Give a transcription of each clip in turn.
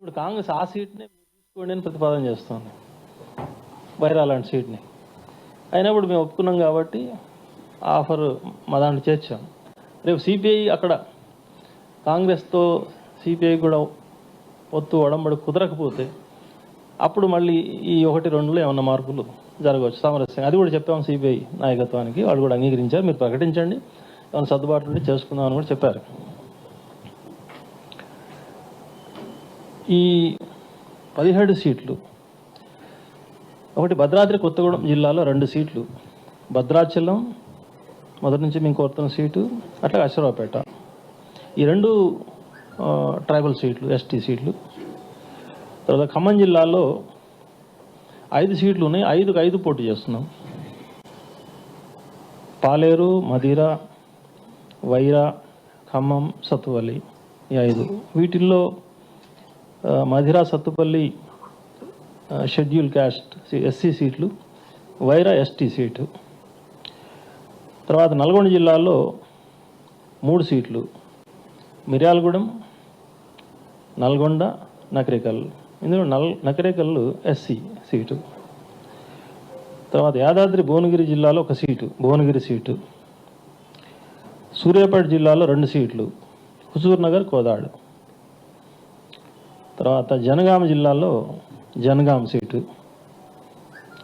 ఇప్పుడు కాంగ్రెస్ ఆ సీట్ని తీసుకోండి అని ప్రతిపాదన చేస్తుంది, బైరా లాంటి సీట్ని. అయినప్పుడు మేము ఒప్పుకున్నాం కాబట్టి ఆఫర్ మా దాంట్లో చేర్చాం. రేపు సిపిఐ అక్కడ కాంగ్రెస్తో సిపిఐ కూడా పొత్తు ఒడంబడి కుదరకపోతే అప్పుడు మళ్ళీ ఈ 1-2లో ఏమన్నా మార్పులు జరగవచ్చు సామరస్యంగా. అది కూడా చెప్పాము సిపిఐ నాయకత్వానికి, వాళ్ళు కూడా అంగీకరించారు. మీరు ప్రకటించండి, ఏమైనా సర్దుబాటు ఉంటే చేసుకుందామని కూడా చెప్పారు. ఈ 17 సీట్లు, ఒకటి భద్రాద్రి కొత్తగూడెం జిల్లాలో 2 సీట్లు, భద్రాచలం మొదటి నుంచి మేము కోరుతున్న సీటు, అట్లాగే అశ్వరావుపేట, ఈ 2 ట్రైబల్ సీట్లు, ఎస్టీ సీట్లు. తర్వాత ఖమ్మం జిల్లాలో 5 సీట్లు ఉన్నాయి, 5కు 5 పోటీ చేస్తున్నాం. పాలేరు, మదిర, వైరా, ఖమ్మం, సత్తుపల్లి, ఈ 5. వీటిల్లో Madhira, Sathupalli schedule caste SC సీట్లు, వైరా ఎస్టీ సీటు. తర్వాత నల్గొండ జిల్లాలో 3 సీట్లు, మిర్యాలగూడెం, నల్గొండ, నకరేకల్. ఇందులో నకరేకల్ ఎస్సీ సీటు. తర్వాత యాదాద్రి భువనగిరి జిల్లాలో 1 సీటు, భువనగిరి సీటు. సూర్యాపేట జిల్లాలో 2 సీట్లు, హుజూర్ నగర్, కోదాడు. తర్వాత జనగామ జిల్లాలో జనగాం సీటు.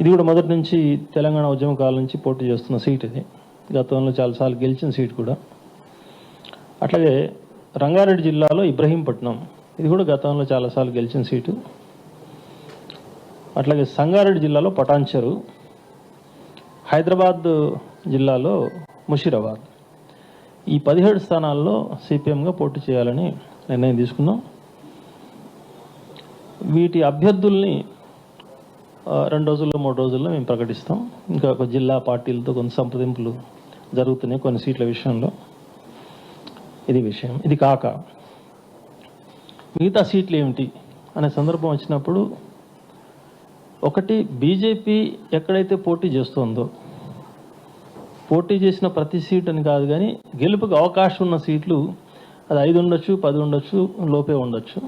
ఇది కూడా మొదటి నుంచి తెలంగాణ ఉద్యమకాల నుంచి పోటీ చేస్తున్న సీట్. ఇది గతంలో చాలాసార్లు గెలిచిన సీట్ కూడా. అట్లాగే రంగారెడ్డి జిల్లాలో ఇబ్రహీంపట్నం, ఇది కూడా గతంలో చాలాసార్లు గెలిచిన సీటు. అట్లాగే సంగారెడ్డి జిల్లాలో పటాన్చెరు, హైదరాబాద్ జిల్లాలో ముషీరాబాద్. ఈ 17 స్థానాల్లో సిపిఎంగా పోటీ చేయాలని నిర్ణయం తీసుకున్నాం. వీటి అభ్యర్థుల్ని 2 రోజుల్లో 3 రోజుల్లో మేము ప్రకటిస్తాం. ఇంకా ఒక జిల్లా పార్టీలతో కొన్ని సంప్రదింపులు జరుగుతున్నాయి కొన్ని సీట్ల విషయంలో. ఇది విషయం. ఇది కాక మిగతా సీట్లు ఏమిటి అనే సందర్భం వచ్చినప్పుడు, ఒకటి, బీజేపీ ఎక్కడైతే పోటీ చేస్తుందో, పోటీ చేసిన ప్రతి సీట్ అని కాదు కానీ గెలుపుకు అవకాశం ఉన్న సీట్లు అది 5 ఉండొచ్చు, 10 ఉండొచ్చు, లోపే ఉండొచ్చు.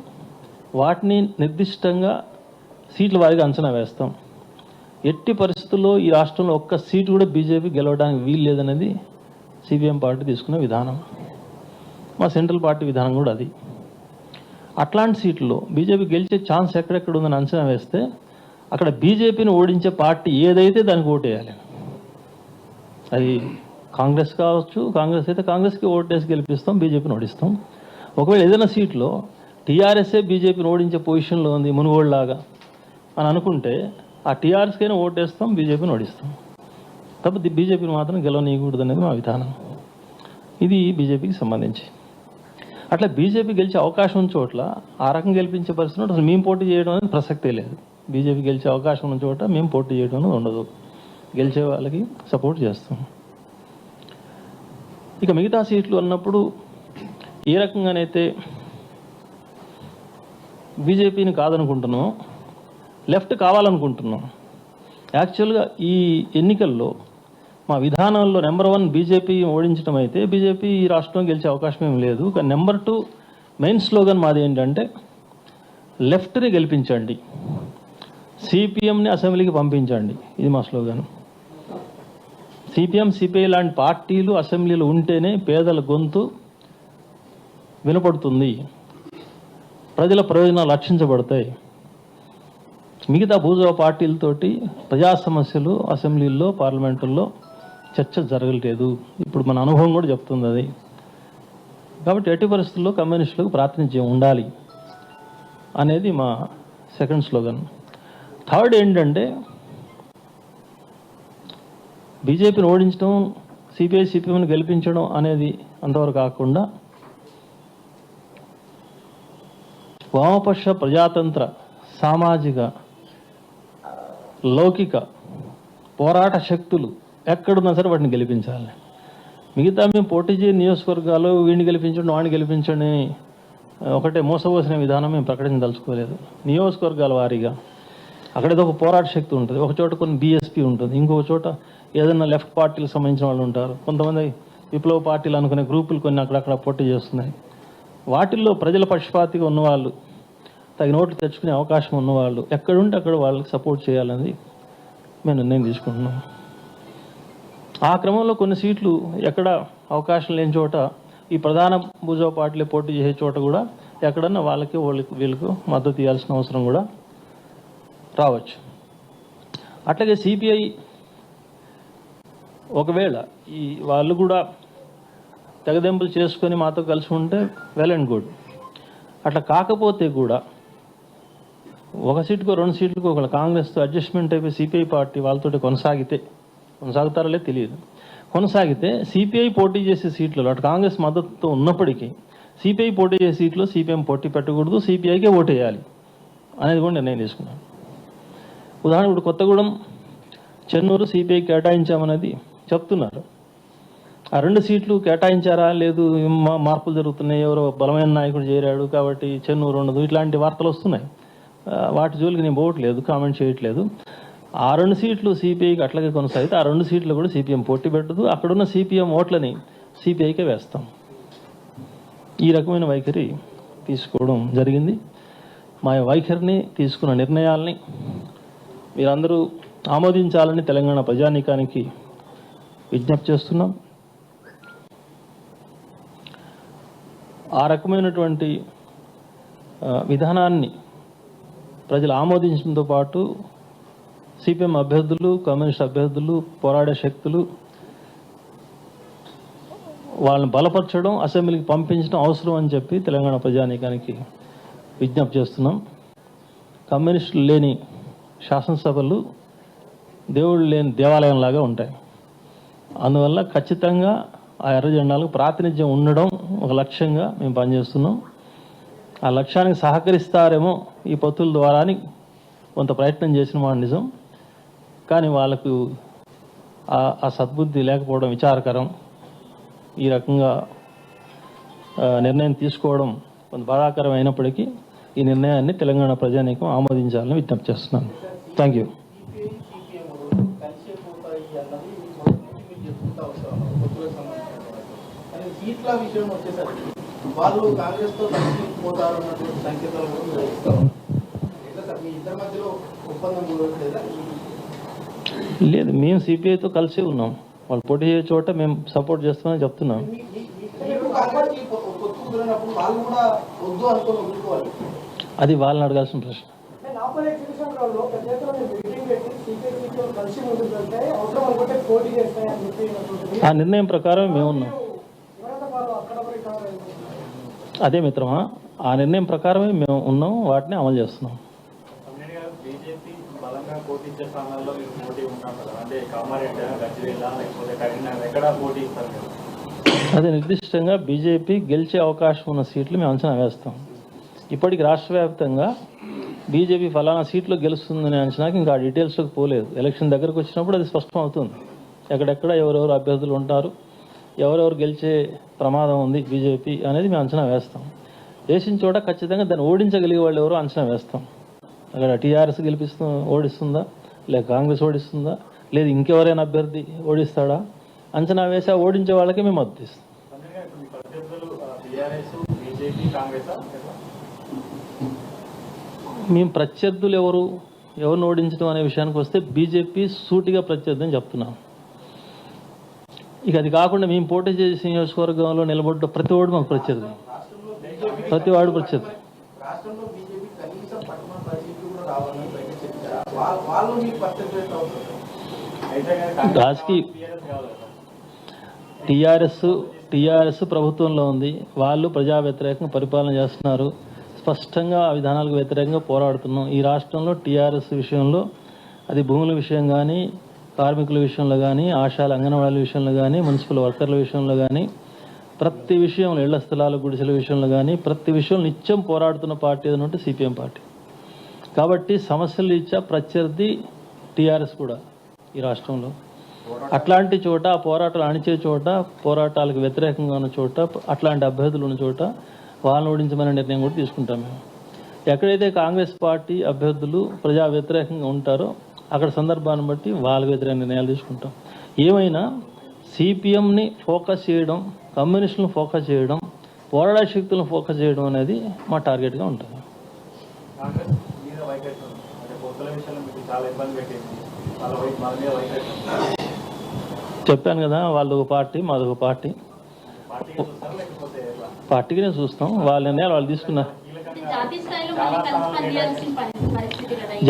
వాటిని నిర్దిష్టంగా సీట్ల వారీగా అంచనా వేస్తాం. ఎట్టి పరిస్థితుల్లో ఈ రాష్ట్రంలో ఒక్క సీటు కూడా బీజేపీ గెలవడానికి వీలు లేదనేది సిపిఎం పార్టీ తీసుకున్న విధానం. మా సెంట్రల్ పార్టీ విధానం కూడా అది. అట్లాంటి సీట్లలో బీజేపీ గెలిచే ఛాన్స్ ఎక్కడెక్కడ ఉందని అంచనా వేస్తే అక్కడ బీజేపీని ఓడించే పార్టీ ఏదైతే దానికి ఓటేయాలి. అది కాంగ్రెస్ కావచ్చు, కాంగ్రెస్ అయితే కాంగ్రెస్కి ఓటేసి గెలిపిస్తాం, బీజేపీని ఓడిస్తాం. ఒకవేళ ఏదైనా సీట్లో టీఆర్ఎస్ఏ బీజేపీని ఓడించే పొజిషన్లో ఉంది మునుగోడులాగా అని అనుకుంటే ఆ టీఆర్ఎస్కైనా ఓటేస్తాం, బీజేపీని ఓడిస్తాం. తప్ప బీజేపీని మాత్రం గెలవనీయకూడదు అనేది మా విధానం. ఇది బీజేపీకి సంబంధించి. అట్లా బీజేపీ గెలిచే అవకాశం ఉన్న చోట్ల ఆ రకంగా గెలిపించే పరిస్థితి అసలు మేము పోటీ చేయడం అనేది ప్రసక్తే లేదు. బీజేపీ గెలిచే అవకాశం ఉన్న చోట మేము పోటీ చేయడం అనేది ఉండదు. గెలిచే వాళ్ళకి సపోర్ట్ చేస్తాం. ఇక మిగతా సీట్లు అన్నప్పుడు ఏ రకంగానైతే బీజేపీని కాదనుకుంటున్నాం, లెఫ్ట్ కావాలనుకుంటున్నాం. యాక్చువల్గా ఈ ఎన్నికల్లో మా విధానంలో నెంబర్ 1 బీజేపీ ఓడించడం అయితే బీజేపీ ఈ రాష్ట్రం గెలిచే అవకాశం ఏం లేదు. కానీ నెంబర్ 2 మెయిన్ స్లోగన్ మాది ఏంటంటే లెఫ్ట్ని గెలిపించండి, సిపిఎంని అసెంబ్లీకి పంపించండి. ఇది మా స్లోగన్. సిపిఎం, సిపిఐ లాంటి పార్టీలు అసెంబ్లీలో ఉంటేనే పేదల గొంతు వినపడుతుంది, ప్రజల ప్రయోజనాలు రక్షించబడతాయి. మిగతా భూజవ పార్టీలతోటి ప్రజా సమస్యలు అసెంబ్లీల్లో, పార్లమెంటుల్లో చర్చ జరగలేదు. ఇప్పుడు మన అనుభవం కూడా చెప్తుంది అది. కాబట్టి ఎట్టి పరిస్థితుల్లో కమ్యూనిస్టులకు ప్రాతినిధ్యం ఉండాలి అనేది మా సెకండ్ స్లోగన్. థర్డ్ ఏంటంటే బీజేపీని ఓడించడం, సిపిఐ సిపిఎంని గెలిపించడం అనేది అంతవరకు కాకుండా వామపక్ష ప్రజాతంత్ర సామాజిక లౌకిక పోరాట శక్తులు ఎక్కడున్నా సరే వాటిని గెలిపించాలి. మిగతా మేము పోటీ చేయని నియోజకవర్గాలు వీడిని గెలిపించండి, వాడిని గెలిపించండి ఒకటే మోసపోసిన విధానం మేము ప్రకటించదలుచుకోలేదు. నియోజకవర్గాల వారీగా అక్కడేదో ఒక పోరాట శక్తి ఉంటుంది. ఒక చోట కొన్ని బీఎస్పీ ఉంటుంది, ఇంకొక చోట ఏదైనా లెఫ్ట్ పార్టీలకు సంబంధించిన వాళ్ళు ఉంటారు, కొంతమంది విప్లవ పార్టీలు అనుకునే గ్రూపులు కొన్ని అక్కడక్కడ పోటీ చేస్తున్నాయి. వాటిల్లో ప్రజల పక్షపాతిగా ఉన్నవాళ్ళు, తగిన ఓట్లు తెచ్చుకునే అవకాశం ఉన్నవాళ్ళు ఎక్కడుంటే అక్కడ వాళ్ళకి సపోర్ట్ చేయాలని మేము నిర్ణయం తీసుకుంటున్నాం. ఆ క్రమంలో కొన్ని సీట్లు ఎక్కడ అవకాశం లేని చోట ఈ ప్రధాన భూజవ పార్టీలు పోటీ చేసే చోట కూడా ఎక్కడన్నా వాళ్ళకి వీళ్ళకు మద్దతు ఇవ్వాల్సిన అవసరం కూడా రావచ్చు. అట్లాగే సిపిఐ ఒకవేళ ఈ వాళ్ళు కూడా తెగదెంపులు చేసుకొని మాతో కలిసి ఉంటే వెల్ అండ్ గుడ్. అట్లా కాకపోతే కూడా ఒక సీటుకో 2 సీట్లకు ఒక కాంగ్రెస్తో అడ్జస్ట్మెంట్ అయిపోయి సిపిఐ పార్టీ వాళ్ళతో కొనసాగుతారో లేదు తెలియదు. కొనసాగితే సిపిఐ పోటీ చేసే సీట్లలో అటు కాంగ్రెస్ మద్దతుతో ఉన్నప్పటికీ సిపిఐ పోటీ చేసే సీట్లో సిపిఎం పోటీ పెట్టకూడదు, సిపిఐకే ఓటు వేయాలి అనేది కూడా నిర్ణయం తీసుకున్నాను. ఉదాహరణ ఇప్పుడు కొత్తగూడెం, చెన్నూరు సిపిఐ కేటాయించామనేది చెప్తున్నారు. ఆ 2 సీట్లు కేటాయించారా లేదు, మార్పులు జరుగుతున్నాయి, ఎవరో బలమైన నాయకుడు చేరాడు కాబట్టి చెన్నూరు ఉండదు, ఇట్లాంటి వార్తలు వస్తున్నాయి. వాటి జోలికి నేను పోవట్లేదు, కామెంట్ చేయట్లేదు. ఆ 2 సీట్లు సిపిఐకి అట్లాగే కొనసాగితే ఆ 2 సీట్లు కూడా సిపిఎం పోటీ పెట్టదు. అక్కడున్న సిపిఎం ఓట్లని సిపిఐకే వేస్తాం. ఈ రకమైన వైఖరి తీసుకోవడం జరిగింది. మా వైఖరిని, తీసుకున్న నిర్ణయాల్ని మీరందరూ ఆమోదించాలని తెలంగాణ ప్రజానీకానికి విజ్ఞప్తి చేస్తున్నాం. ఆ రకమైనటువంటి విధానాన్ని ప్రజలు ఆమోదించడంతో పాటు సిపిఎం అభ్యర్థులు, కమ్యూనిస్ట్ అభ్యర్థులు, పోరాడే శక్తులు వాళ్ళని బలపరచడం, అసెంబ్లీకి పంపించడం అవసరం అని చెప్పి తెలంగాణ ప్రజానీకానికి విజ్ఞప్తి చేస్తున్నాం. కమ్యూనిస్టులు లేని శాసనసభలు దేవుళ్ళు లేని దేవాలయంలాగా ఉంటాయి. అందువల్ల ఖచ్చితంగా ఆ ఎర్ర జెండాలకు ప్రాతినిధ్యం ఉండడం ఒక లక్ష్యంగా మేము పనిచేస్తున్నాం. ఆ లక్ష్యానికి సహకరిస్తారేమో ఈ పొత్తుల ద్వారా కొంత ప్రయత్నం చేసిన మాట నిజం. కానీ వాళ్ళకు ఆ సద్బుద్ధి లేకపోవడం విచారకరం. ఈ రకంగా నిర్ణయం తీసుకోవడం కొంత బాధాకరం అయినప్పటికీ ఈ నిర్ణయాన్ని తెలంగాణ ప్రజానీకం ఆమోదించాలని విజ్ఞప్తి చేస్తున్నాను. Thank you. లేదు, మేము సిపిఐతో కలిసే ఉన్నాం. వాళ్ళు పోటీ చేసే చోట మేము సపోర్ట్ చేస్తామని చెప్తున్నాం. అది వాళ్ళని అడగాల్సిన ప్రశ్న. ఆ నిర్ణయం ప్రకారం మేము ఉన్నాం. అదే మిత్రమా, ఆ నిర్ణయం ప్రకారమే మేము ఉన్నాం, వాటిని అమలు చేస్తున్నాం. బీజేపీ బలంగా పోటీ ఇచ్చే స్థానాల్లో మీరు పోటీ ఉన్నాం కదా, అంటే కామారెడ్డి, గజ్వేల్ లేకపోతే కరీంనగర్ ఎక్కడ పోటీ ఇస్తారు కదా? అదే నిర్దిష్టంగా బీజేపీ గెలిచే అవకాశం ఉన్న సీట్లు మేము అంచనా వేస్తాం. ఇప్పటికి రాష్ట్ర వ్యాప్తంగా బీజేపీ ఫలానా సీట్లో గెలుస్తుందనే అంచనాకి ఇంకా ఆ డీటెయిల్స్లోకి పోలేదు. ఎలక్షన్ దగ్గరకు వచ్చినప్పుడు అది స్పష్టం అవుతుంది. ఎక్కడెక్కడ ఎవరెవరు అభ్యర్థులు ఉంటారు, ఎవరెవరు గెలిచే ప్రమాదం ఉంది బీజేపీ అనేది మేము అంచనా వేస్తాం. వేసిన చోట ఖచ్చితంగా దాన్ని ఓడించగలిగే వాళ్ళు ఎవరో అంచనా వేస్తాం. అక్కడ టీఆర్ఎస్ ఓడిస్తుందా, లేక కాంగ్రెస్ ఓడిస్తుందా, లేదు ఇంకెవరైనా అభ్యర్థి ఓడిస్తాడా అంచనా వేసి ఓడించే వాళ్ళకి మేము మద్దతు ఇస్తాం. మేము ప్రత్యర్థులు ఎవరిని ఓడించడం అనే విషయానికి వస్తే బీజేపీ సూటిగా ప్రత్యర్థి అని చెప్తున్నాం. ఇక అది కాకుండా మేము పోటీ చేసే నియోజకవర్గంలో నిలబడ్డ ప్రతి వాడు మాకు ప్రత్యర్థి, ప్రతి వాడు ప్రత్యర్థి. రాజకీయ టీఆర్ఎస్ ప్రభుత్వంలో ఉంది, వాళ్ళు ప్రజా వ్యతిరేకంగా పరిపాలన చేస్తున్నారు. స్పష్టంగా ఆ విధానాలకు వ్యతిరేకంగా పోరాడుతున్నాం. ఈ రాష్ట్రంలో టీఆర్ఎస్ విషయంలో అది భూముల విషయం కానీ, కార్మికుల విషయంలో కానీ, ఆశాల అంగన్వాడీల విషయంలో కానీ, మున్సిపల్ వర్కర్ల విషయంలో కానీ, ప్రతి విషయంలో ఇళ్ల స్థలాల గుడిసెల విషయంలో కానీ ప్రతి విషయంలో నిత్యం పోరాడుతున్న పార్టీ ఏదంటే సిపిఎం పార్టీ. కాబట్టి సమస్యలు ఇచ్చా ప్రత్యర్థి టీఆర్ఎస్ కూడా ఈ రాష్ట్రంలో. అట్లాంటి చోట పోరాటాలు అణిచే చోట, పోరాటాలకు వ్యతిరేకంగా ఉన్న చోట, అట్లాంటి అభ్యర్థులు ఉన్న చోట వాళ్ళని ఓడించమనే నిర్ణయం కూడా తీసుకుంటాం మేము. ఎక్కడైతే కాంగ్రెస్ పార్టీ అభ్యర్థులు ప్రజా వ్యతిరేకంగా ఉంటారో అక్కడ సందర్భాన్ని బట్టి వాళ్ళకి వ్యతిరేక నిర్ణయాలు తీసుకుంటాం. ఏమైనా సిపిఎంని ఫోకస్ చేయడం, కమ్యూనిస్టులను ఫోకస్ చేయడం, పోరాట శక్తులను ఫోకస్ చేయడం అనేది మా టార్గెట్గా ఉంటుంది. చెప్పాను కదా, వాళ్ళు ఒక పార్టీ, మాదొక పార్టీ. పార్టీకి నేను చూస్తాం, వాళ్ళ నిర్ణయాలు వాళ్ళు తీసుకున్నారు.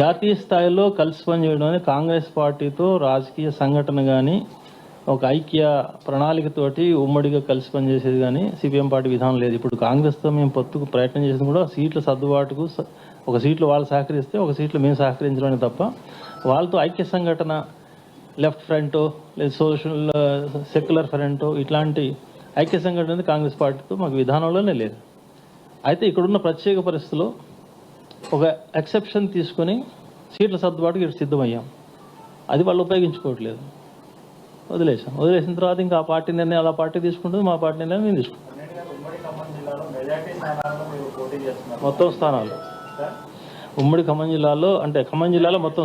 జాతీయ స్థాయిలో కలిసి పనిచేయడం అనేది కాంగ్రెస్ పార్టీతో రాజకీయ సంఘటన కానీ, ఒక ఐక్య ప్రణాళికతోటి ఉమ్మడిగా కలిసి పనిచేసేది కానీ సిపిఎం పార్టీ విధానం లేదు. ఇప్పుడు కాంగ్రెస్తో మేము పొత్తుకు ప్రయత్నం చేసింది కూడా సీట్ల సర్దుబాటుకు, ఒక సీట్లు వాళ్ళు సహకరిస్తే ఒక సీట్లు మేము సహకరించడమే తప్ప వాళ్ళతో ఐక్య సంఘటన, లెఫ్ట్ ఫ్రంటో లేదా సోషల్ సెక్యులర్ ఫ్రంటో ఇట్లాంటి ఐక్య సంఘటన అనేది కాంగ్రెస్ పార్టీతో మాకు విధానంలోనే లేదు. అయితే ఇక్కడున్న ప్రత్యేక పరిస్థితుల్లో ఒక ఎక్సెప్షన్ తీసుకొని సీట్ల సర్దుబాటుకి ఇటు సిద్ధమయ్యాం. అది వాళ్ళు ఉపయోగించుకోవట్లేదు, వదిలేసిన తర్వాత ఇంకా ఆ పార్టీ నిర్ణయం అలా పార్టీ తీసుకుంటుంది, మా పార్టీ నిర్ణయం మేము తీసుకుంటాం. మొత్తం స్థానాలు ఉమ్మడి ఖమ్మం జిల్లాలో, అంటే ఖమ్మం జిల్లాలో మొత్తం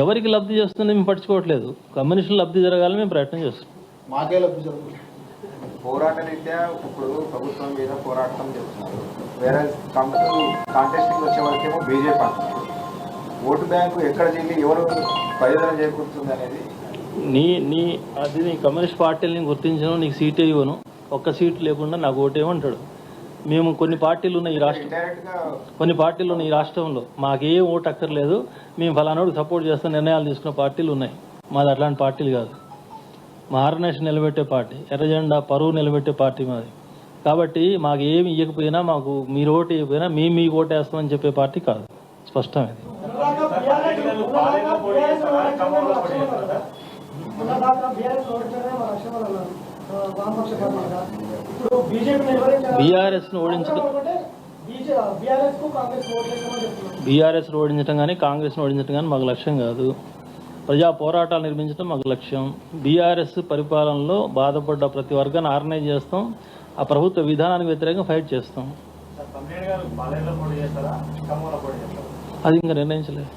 ఎవరికి లబ్ధి చేస్తుంది మేము పట్టించుకోవట్లేదు. కమ్యూనిస్టులు లబ్ధి జరగాలని మేము ప్రయత్నం చేస్తున్నాం. మాకే లబ్ధి జరుగుతుంది. పోరాట రీత్యా ఇప్పుడు ప్రభుత్వం మీద పోరాటం చేస్తున్నారు. వేరే కాంటెస్ట్కి వచ్చే వరకేమో బీజేపీ అంటున్నారు. ఓటు బ్యాంకు ఎక్కడ చెల్లి ఎవరు ప్రయోజనం చేకూరుతుంది అనేది అది నీ కమ్యూనిస్ట్ పార్టీలని గుర్తించను, నీకు సీటే ఇవ్వను, ఒక్క సీటు లేకుండా నాకు ఓటేమంటాడు. మేము కొన్ని పార్టీలు ఉన్నాయి ఈ రాష్ట్రంలో మాకే ఓటు అక్కర్లేదు, మేము ఫలానాడు సపోర్ట్ చేస్తాం నిర్ణయాలు తీసుకున్న పార్టీలు ఉన్నాయి. మాది అట్లాంటి పార్టీలు కాదు. మా ఆర్గనైజేషన్ నిలబెట్టే పార్టీ, ఎర్రజెండా పరువు నిలబెట్టే పార్టీ మాది. కాబట్టి మాకు ఏమి ఇవ్వకపోయినా, మాకు మీరు ఓటు ఇవ్వకపోయినా మేము మీకు ఓటు వేస్తామని చెప్పే పార్టీ కాదు. స్పష్టమైంది. బీఆర్ఎస్ ఓడించడం కానీ కాంగ్రెస్ను ఓడించడం కానీ మాకు లక్ష్యం కాదు. ప్రజా పోరాటాలు నిర్మించడం మాకు లక్ష్యం. బీఆర్ఎస్ పరిపాలనలో బాధపడ్డ ప్రతి వర్గాన్ని ఆర్గనైజ్ చేస్తాం, ఆ ప్రభుత్వ విధానానికి వ్యతిరేకంగా ఫైట్ చేస్తాం. అది ఇంకా నిర్ణయించలేదు.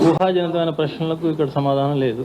ఊహాజనితమైన ప్రశ్నలకు ఇక్కడ సమాధానం లేదు.